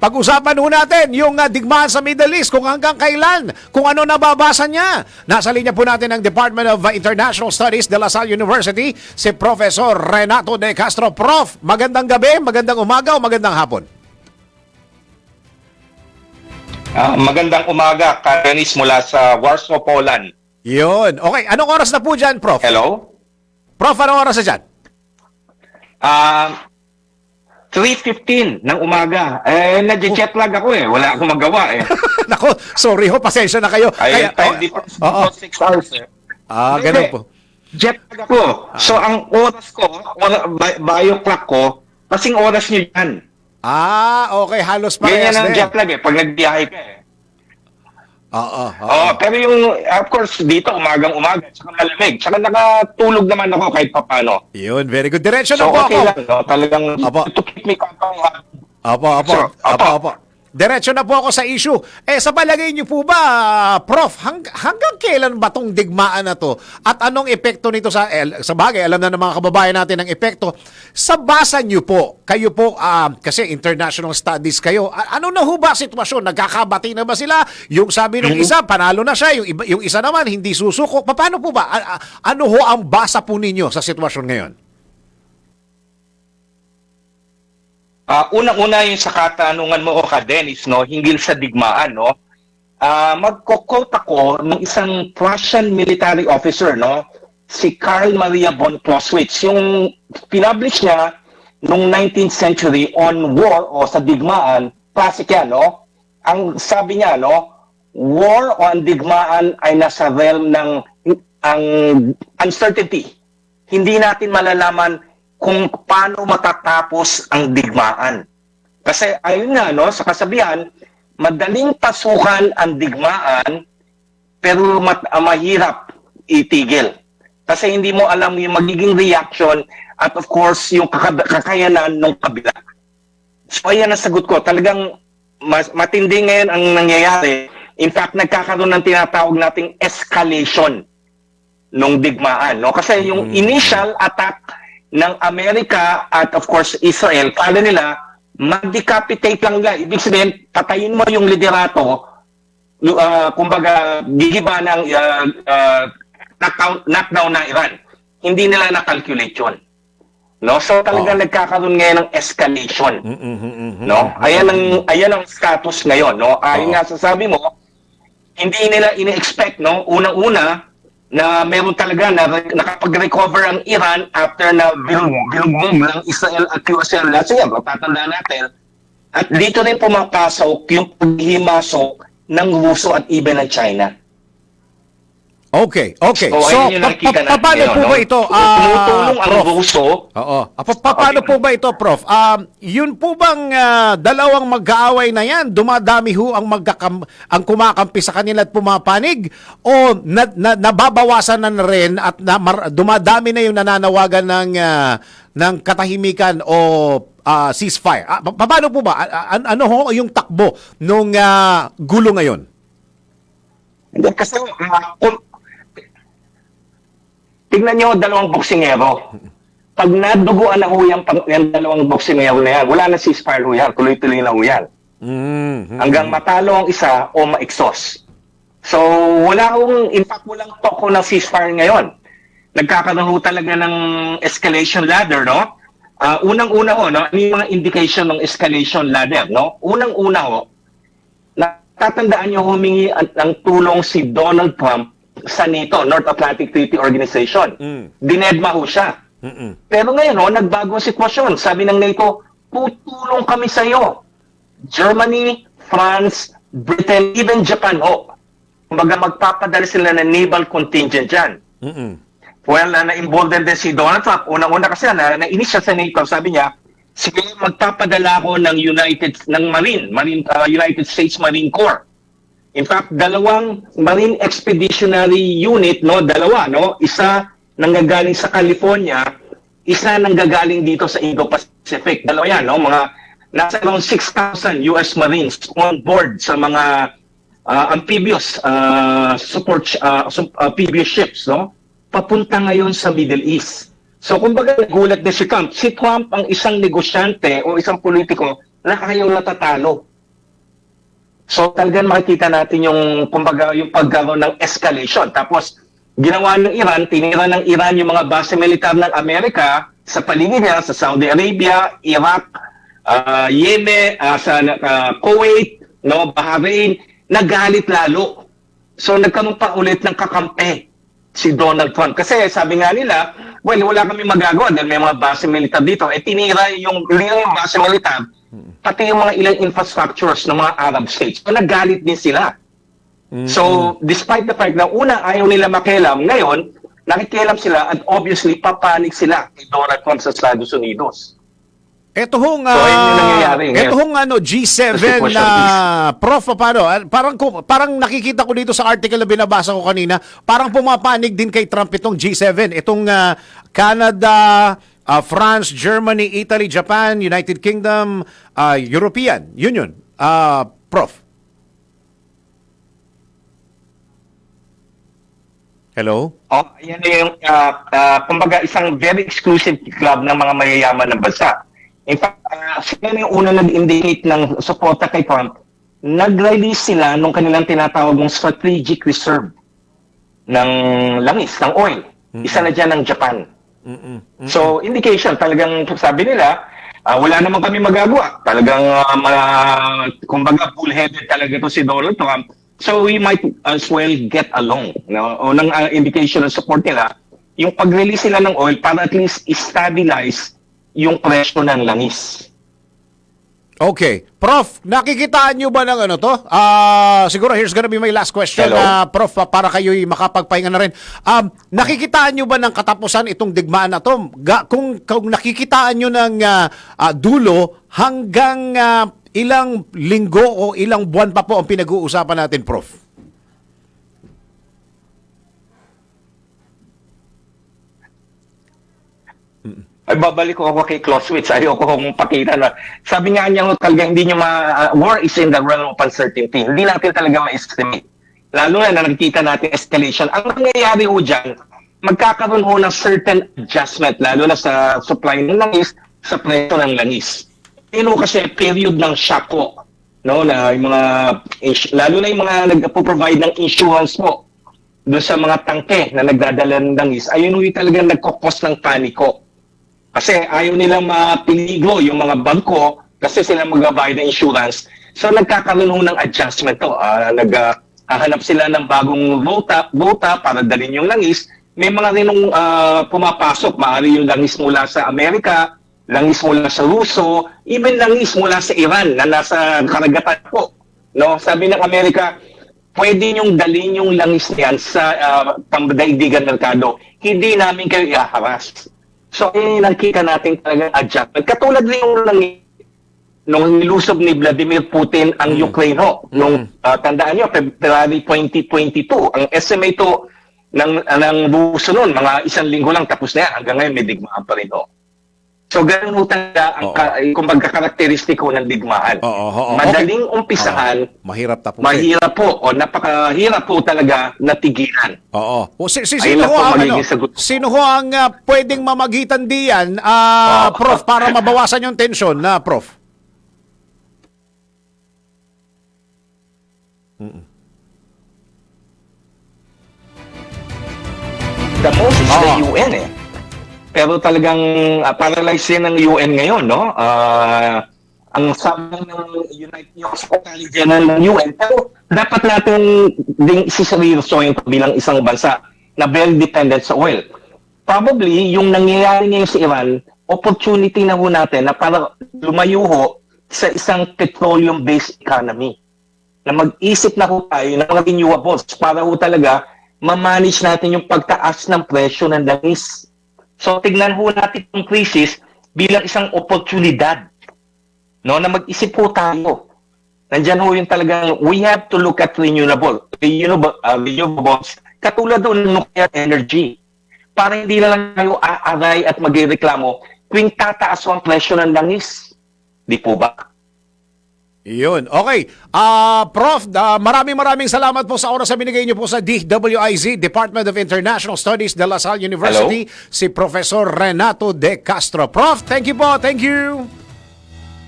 Pag-usapan ho natin yung digmaan sa Middle East, kung hanggang kailan, kung ano nababasa niya. Nasa linya po natin ang Department of International Studies de La Salle University, si Professor Renato De Castro. Prof, magandang gabi, magandang umaga o magandang hapon? Magandang umaga, Karenis mula sa Warsaw, Poland. Yun. Okay, anong oras na po dyan, Prof? Hello? Prof, anong oras na dyan? 3:15 ng umaga. Nag-jet lag ako eh. Wala akong magawa eh. Nako, sorry ho, pasensya na kayo. Ayun, time difference oo. 6 hours eh. Ganun po. Jet lag ako. So, ang oras ko, bio clock ko, kasing oras nyo yan. Okay, halos parehas Ganyan ang din. jet lag eh, pag nagbiyahe ka eh. Oo. Pero yung, of course, dito, umagang-umaga, tsaka malamig. Tsaka nakatulog naman ako kahit papano. Yun, very good. Diretso na So, po okay ako. lang, no? Talagang Opo. to keep me company. Opo. Diretso na po ako sa issue. Sa palagay niyo po ba, Prof, hanggang kailan ba tong digmaan na to? At anong epekto nito sa bagay, alam na ng mga kababayan natin ang epekto. Sa basa niyo po, kayo po, kasi international studies kayo, ano na ho ba sitwasyon? Nagkakabati na ba sila? Yung sabi nung isa, panalo na siya. Yung isa naman, hindi susuko. Paano po ba? Ano ho ang basa po ninyo sa sitwasyon ngayon? Unang-una yung sa katanungan mo o Dennis, no, hinggil sa digmaan, no. Magko-quote ako ng isang Prussian military officer, no, si Karl Maria von Clausewitz, yung publish niya noong 19th century on war o sa digmaan, classic yan, no. Ang sabi niya, no, war o ang digmaan ay nasa realm ng ang uncertainty. Hindi natin malalaman kung paano matatapos ang digmaan. Kasi ayun nga, no, sa kasabihan, madaling pasukan ang digmaan, pero mahirap itigil. Kasi hindi mo alam yung magiging reaction at of course, yung kakayanan ng kabila. So ayan ang sagot ko. Talagang matindi ngayon ang nangyayari. In fact, nagkakaroon ng tinatawag nating escalation ng digmaan. No? Kasi yung initial attack ng Amerika at of course Israel, kala nila mag-decapitate lang nila. Ibig sabihin, patayin mo yung liderato, kumbaga gigiba ng knockdown na Iran. Hindi nila na-calculate yun. No? So talagang nagkakaroon ngayon ng escalation. No? Ayan ang status ngayon. No? Ayon nga sa sabi mo, hindi nila ine-expect, no? Unang-una, na meron talaga na nakapag-recover ang Iran after na bilugmong ng Israel at QSL. Sige, matatandaan natin. At dito rin pumapasok yung paghihimasok ng Ruso at even ng China. Okay. So, ayun yung nakikita natin paano ngayon, po no? ba ito, Tumutulong ang Prof? Ruso. Oo. Paano po ba ito, Prof? Yun po bang dalawang mag-aaway na yan, dumadami ho ang kumakampi sa kanila at pumapanig? O nababawasan na rin at dumadami na yung nananawagan ng katahimikan o ceasefire? Paano po ba? Ano ho yung takbo nung gulo ngayon? Hindi, kasi tingnan nyo, dalawang boksingero. Pag naduguan na ho yung dalawang boksingero na yan, wala na ceasefire ho yan, tuloy-tuloy na ho yan. Hanggang matalo ang isa o ma-exhaust. So, in fact, walang talk ho ng ceasefire ngayon. Nagkakaroon ho talaga ng escalation ladder, no? Unang-una ho, no? Ano yung mga indication ng escalation ladder, no? Unang-una ho, natatandaan nyo humingi ng tulong si Donald Trump sa NATO, North Atlantic Treaty Organization. Dinedma ho siya. Pero ngayon, nagbago ang sitwasyon. Sabi ng NATO, tutulong kami sa iyo. Germany, France, Britain, even Japan ho. Kumbaga magpapadala sila ng naval contingent dyan. Well, na-involved din si Donald Trump. Unang-una kasi nainis siya sa NATO. Sabi niya, sige, magpapadala ako ng United States Marine Corps. In fact, dalawang Marine Expeditionary Unit, no, dalawa, no, isa nanggagaling sa California, isa nanggagaling dito sa Indo-Pacific. Dalawa yan, no, nasa around 6,000 US Marines on board sa mga amphibious amphibious ships, no, papunta ngayon sa Middle East. So, kumbaga, nagulat na si Trump. Si Trump ang isang negosyante o isang politiko na ayaw natatalo. So talagang makikita natin yung kumbaga yung pagkaroon ng escalation. Tapos ginawa ng Iran, tinira ng Iran yung mga base militar ng Amerika sa paligid niya, sa Saudi Arabia, Iraq, Yemen, sa Kuwait, no, Bahrain, nagalit lalo. So nagkaroon pa ulit ng kakampi si Donald Trump. Kasi sabi nga nila, well, wala kami magagawa dahil may mga base militar dito. Tinira yung base militar, pati yung mga ilang infrastructures ng mga Arab states. So nagalit din sila. So, despite the fact na una ayaw nila makialam, ngayon, nakikialam sila at obviously papanik sila kay Donald Trump sa Estados Unidos. Ito hong, So, yun yung nangyayari ngayon. ito hong G7 na Prof, paano? Parang nakikita ko dito sa article na binabasa ko kanina, parang pumapanig din kay Trump itong G7. Itong Canada, France, Germany, Italy, Japan, United Kingdom, European Union. Prof. Hello? Yan yung, kumbaga, isang very exclusive club ng mga mayayaman ng bansa. In fact, sila yung una nag-indicate ng suporta kay Trump. Nag-release sila nung kanilang tinatawag ng strategic reserve ng langis, ng oil. Isa na dyan ng Japan. So, indication, talagang sabi nila, wala naman kami magagawa. Talagang, kumbaga, bullheaded talaga to si Donald Trump. So, we might as well get along. No? Unang indication ng support nila, yung pag-release sila ng oil para at least stabilize yung presyo ng langis. Okay. Prof, nakikitaan nyo ba ng ano to? Siguro here's gonna be my last question. Hello? Prof, para kayo'y makapagpahinga na rin. Nakikitaan nyo ba ng katapusan itong digmaan na to? Kung nakikitaan nyo ng dulo, hanggang ilang linggo o ilang buwan pa po ang pinag-uusapan natin, Prof? Ay, babalik ko ako kay Clausewitz. Ayoko kong pakita na. Sabi nga niya, talaga hindi niyo war is in the realm of uncertainty. Hindi natin talaga ma-estimate. Lalo na nakikita natin escalation. Ang nangyayari ho dyan, magkakaroon ho ng certain adjustment, lalo na sa supply ng langis, sa presyo ng langis. Yun ho kasi period ng shock ho. No, na yung mga, lalo na yung mga nagpo-provide ng insurance mo doon sa mga tangke na nagdadala ng langis, ayun ho yung talagang nagkukos ng paniko. Kasi ayaw nilang mapiligro yung mga bangko kasi sila magbabayad ng insurance. So nagkakaroon ho ng adjustment to. Naghahanap sila ng bagong ruta para dalhin yung langis. May mga rinong pumapasok. Maaari yung langis mula sa Amerika, langis mula sa Ruso, even langis mula sa Iran na nasa karagatan po. No? Sabi ng Amerika, pwede niyong dalhin yung langis niyan sa pamdaigdigan merkado. Hindi namin kayo ihaharas. So, nakikita natin talagang adjustment. Katulad rin yung nung nilusob ni Vladimir Putin ang Ukraine ho. Nung tandaan nyo, February 2022, ang estimate ho ng Ruso noon, mga isang linggo lang tapos na yan. Hanggang ngayon may digmaan pa rin ho. So, ganun ho talaga ang kumbaga karakteristiko ng digmaan. Madaling umpisahan, mahirap tapusin. Mahirap po, o napakahirap po talaga natigilan. Oo. O, sino ho ang pwedeng mamagitan diyan, Prof, para mabawasan yung tension na, Prof? The most is the UN eh. Pero talagang paralyzed din ng UN ngayon, no? Ang sabi ng United Nations Secretary General ng UN, pero dapat natin ding isiseryosohin bilang isang bansa na very dependent sa oil. Probably, yung nangyayari ngayon sa Iran, opportunity na ho natin na para lumayo ho sa isang petroleum-based economy. Na mag-isip na ho tayo ng mga renewables para ho talaga ma-manage natin yung pagtaas ng presyo ng langis. So, tignan ho natin yung crisis bilang isang oportunidad. No, na mag-isip po tayo. Nandiyan ho yung talagang, we have to look at renewables, katulad doon ng nuclear energy. Para hindi na lang tayo aaray at magreklamo kung tataas ang presyo ng langis. Di po ba? Yun. Okay. Prof, maraming salamat po sa oras na binigay niyo po sa DWIZ, Department of International Studies de La Salle University, si Professor Renato De Castro. Prof, thank you po. Thank you.